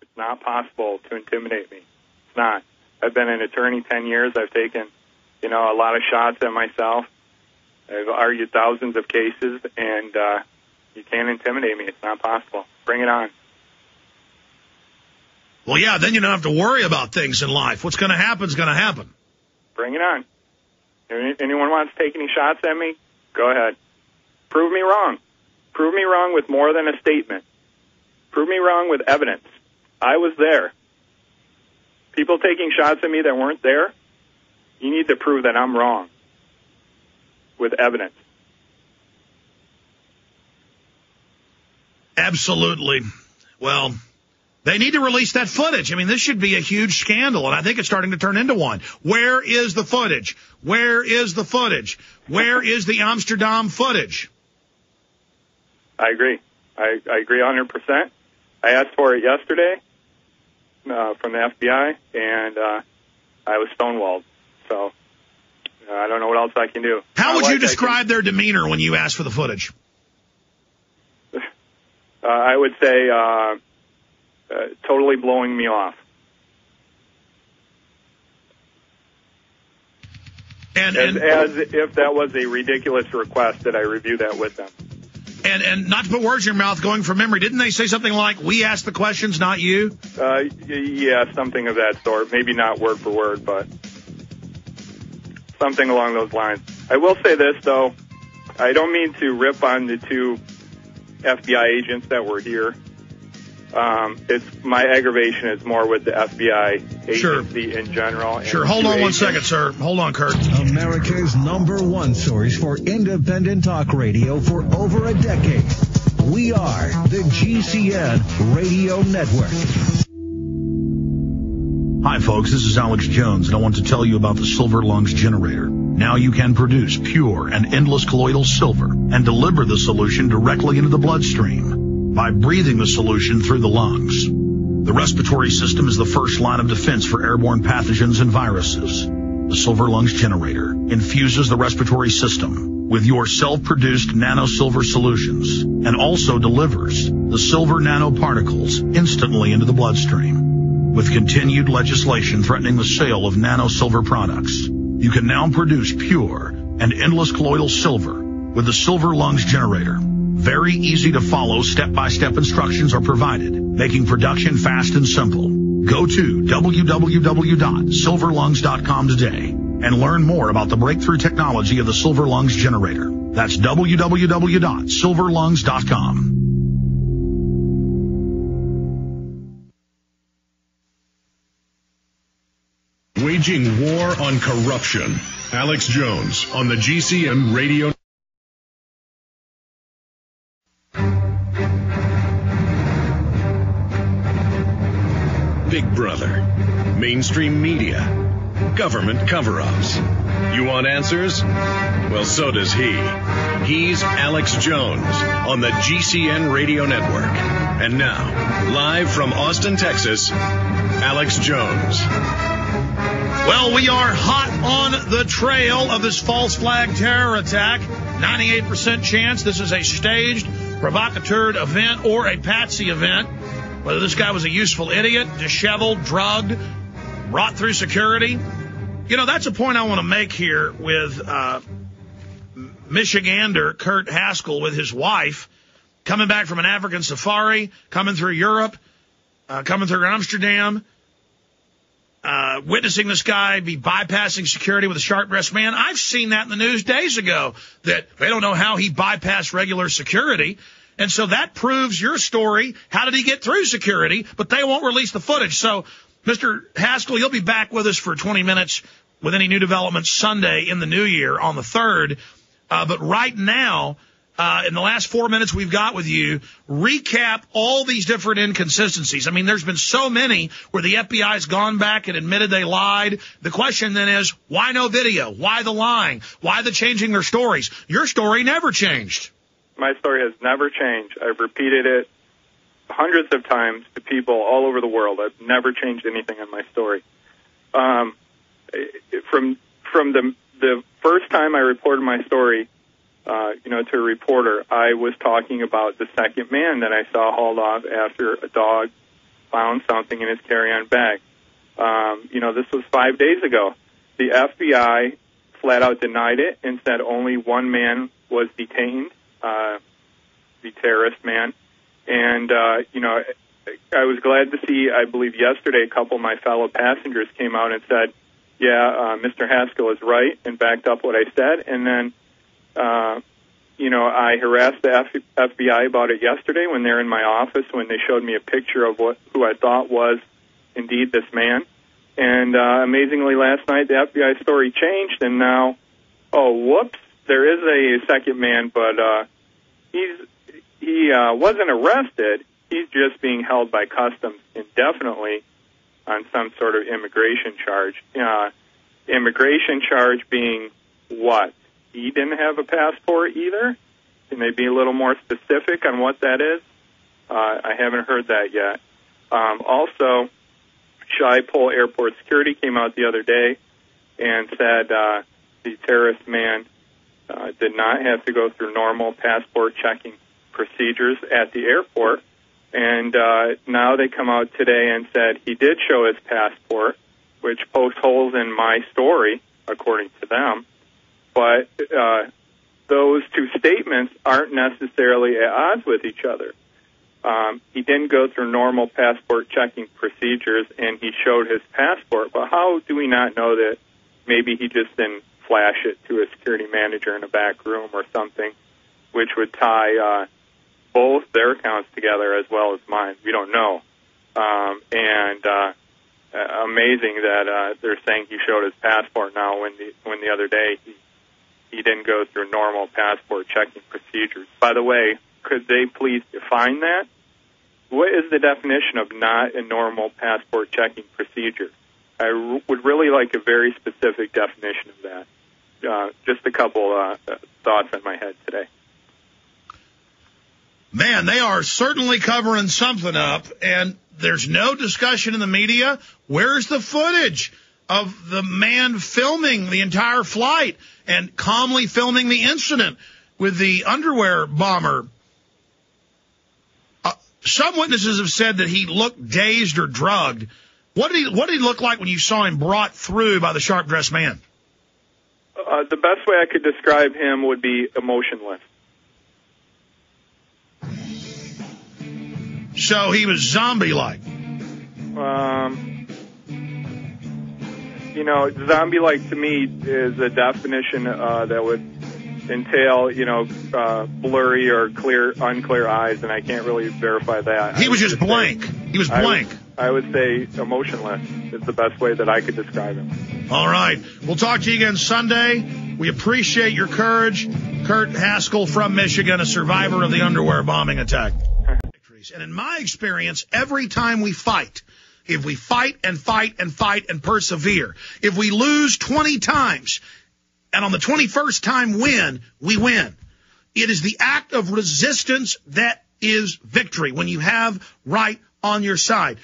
It's not possible to intimidate me. It's not. I've been an attorney 10 years. I've taken, a lot of shots at myself. I've argued thousands of cases, and you can't intimidate me. It's not possible. Bring it on. Well, yeah, then you don't have to worry about things in life. What's going to happen is going to happen. Bring it on. If anyone wants to take any shots at me, go ahead. Prove me wrong. Prove me wrong with more than a statement. Prove me wrong with evidence. I was there. People taking shots at me that weren't there, you need to prove that I'm wrong with evidence. Absolutely. Well, they need to release that footage. I mean, this should be a huge scandal, and I think it's starting to turn into one. Where is the footage? Where is the footage? Where is the Amsterdam footage? I agree. I agree 100%. I asked for it yesterday from the FBI, and I was stonewalled. So I don't know what else I can do. How would you describe their demeanor when you asked for the footage? I would say totally blowing me off. And as if that was a ridiculous request that I review that with them. And not to put words in your mouth, going from memory, didn't they say something like, we asked the questions, not you? Yeah, something of that sort. Maybe not word for word, but something along those lines. I will say this, though. I don't mean to rip on the two FBI agents that were here. It's my aggravation is more with the FBI agency in general. Sure. Hold on 1 second, sir. Hold on, Kurt. America's #1 source for independent talk radio for over a decade. We are the GCN Radio Network. Hi, folks. This is Alex Jones, and I want to tell you about the Silver Lungs generator. Now you can produce pure and endless colloidal silver and deliver the solution directly into the bloodstream by breathing the solution through the lungs. The respiratory system is the first line of defense for airborne pathogens and viruses. The Silver Lungs generator infuses the respiratory system with your self-produced nano-silver solutions and also delivers the silver nanoparticles instantly into the bloodstream. With continued legislation threatening the sale of nano-silver products, you can now produce pure and endless colloidal silver with the Silver Lungs generator. Very easy to follow step-by-step instructions are provided, making production fast and simple. Go to www.silverlungs.com today and learn more about the breakthrough technology of the Silver Lungs generator. That's www.silverlungs.com. Waging war on corruption. Alex Jones on the GCN Radio. Big Brother, mainstream media, government cover-ups. You want answers? Well, so does he. He's Alex Jones on the GCN Radio Network. And now, live from Austin, Texas, Alex Jones. Well, we are hot on the trail of this false flag terror attack. 98% chance this is a staged, provocateur event or a patsy event. Whether this guy was a useful idiot, disheveled, drugged, brought through security. You know, that's a point I want to make here with Michigander Kurt Haskell with his wife coming back from an African safari, coming through Europe, coming through Amsterdam, witnessing this guy be bypassing security with a sharp-dressed man. I've seen that in the news days ago, that they don't know how he bypassed regular security. And so that proves your story. How did he get through security? But they won't release the footage. So, Mr. Haskell, you'll be back with us for 20 minutes with any new developments Sunday in the new year on the 3rd. But right now, in the last 4 minutes we've got with you, recap all these different inconsistencies. I mean, there's been so many where the FBI's gone back and admitted they lied. The question then is, why no video? Why the lying? Why the changing their stories? Your story never changed. My story has never changed. I've repeated it hundreds of times to people all over the world. I've never changed anything in my story. From the first time I reported my story, to a reporter, I was talking about the second man that I saw hauled off after a dog found something in his carry-on bag. This was 5 days ago. The FBI flat out denied it and said only one man was detained, the terrorist man. And, I was glad to see, I believe yesterday, a couple of my fellow passengers came out and said, Mr. Haskell is right, and backed up what I said. And then, I harassed the FBI about it yesterday when they were in my office, when they showed me a picture of who I thought was indeed this man. And amazingly, last night the FBI story changed, and now, there is a second man, but he wasn't arrested. He's just being held by customs indefinitely on some sort of immigration charge. Immigration charge being what? He didn't have a passport either? Can they be a little more specific on what that is? I haven't heard that yet. Also, Schiphol Airport Security came out the other day and said the terrorist man did not have to go through normal passport checking procedures at the airport. And now they come out today and said he did show his passport, which pokes holes in my story, according to them. But those two statements aren't necessarily at odds with each other. He didn't go through normal passport checking procedures, and he showed his passport. But how do we not know that maybe he just didn't flash it to a security manager in a back room or something, which would tie both their accounts together as well as mine? We don't know. Amazing that they're saying he showed his passport now when the other day he didn't go through normal passport checking procedures. By the way, could they please define that? What is the definition of not a normal passport checking procedure? I would really like a very specific definition of that. Just a couple thoughts in my head today. Man, they are certainly covering something up, and there's no discussion in the media. Where's the footage of the man filming the entire flight and calmly filming the incident with the underwear bomber? Some witnesses have said that he looked dazed or drugged. What did he look like when you saw him brought through by the sharp-dressed man? The best way I could describe him would be emotionless. So he was zombie-like. Zombie-like to me is a definition that would entail, blurry or unclear eyes, and I can't really verify that. He was just blank. He was blank. I would say emotionless is the best way that I could describe him. All right. We'll talk to you again Sunday. We appreciate your courage. Kurt Haskell from Michigan, a survivor of the underwear bombing attack. And in my experience, every time we fight, if we fight and fight and fight and persevere, if we lose 20 times and on the 21st time win, we win. It is the act of resistance that is victory when you have right on your side.